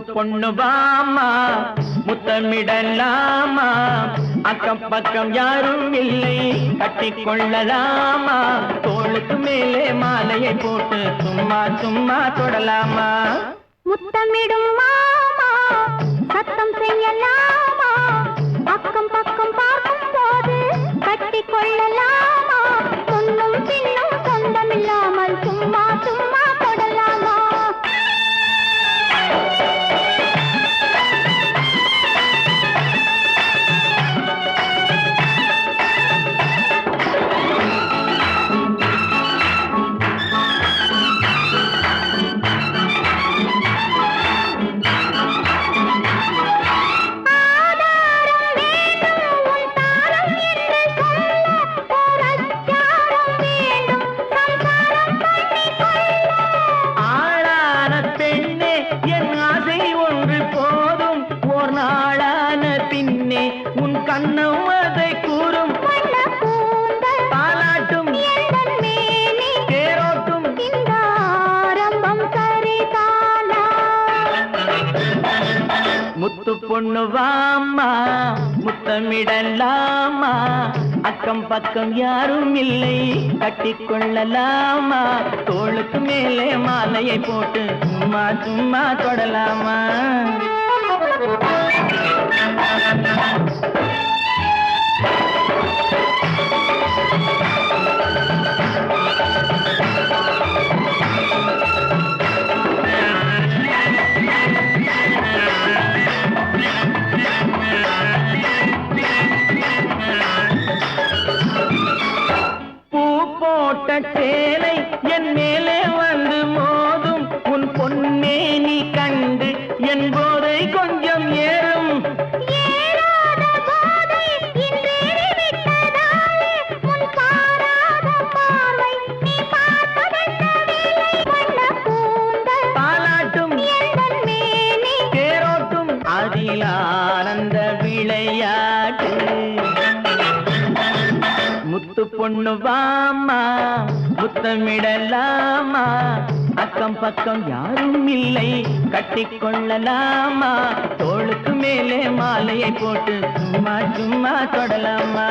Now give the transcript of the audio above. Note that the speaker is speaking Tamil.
பொண்ணு வாமா முத்தமிடலாமா அக்கம் பக்கம் யாரும் இல்லை கட்டிக்கொள்ளலாமா தோளுக்கு மேலே மாலையை போட்டு சும்மா சும்மா தொடலாமா முத்தமிடும் மாமா சத்தம் செய்யலாமா அக்கம் பக்கம் பார்க்கும் போது கட்டிக்கொள்ளலாமா முன்னும் பின்னும் சொந்தமில்லாமல் சும்மா சும்மா தொடலாமா உன் கண்ணம் அதை கூறும் பாலாட்டும் தேரோட்டும் இந்த ஆரம்பம் சரிதானா முத்து பொண்ணு வாமா முத்தமிடலாமா அக்கம் பக்கம் யாரும் இல்லை கட்டிக்கொள்ளலாமா தோளுக்கு மேலே மாலையை போட்டு சும்மா சும்மா தொடலாமா பூ போட்ட சேலை என் மேலே வந்து மோதும் உன் பொன்னே நீ கண்டு என் போதை கொஞ்சம் ஏறும் பாலாட்டும் தேரோட்டும் அதில் ஆனந்த விளையாட்டு முத்து பொண்ணு வாமா முத்தமிடலாமா அக்கம் பக்கம் யாரும் இல்லை கட்டிக்கொள்ளலாமா தோளுக்கு மேலே மாலையை போட்டு சும்மா சும்மா தொடலாமா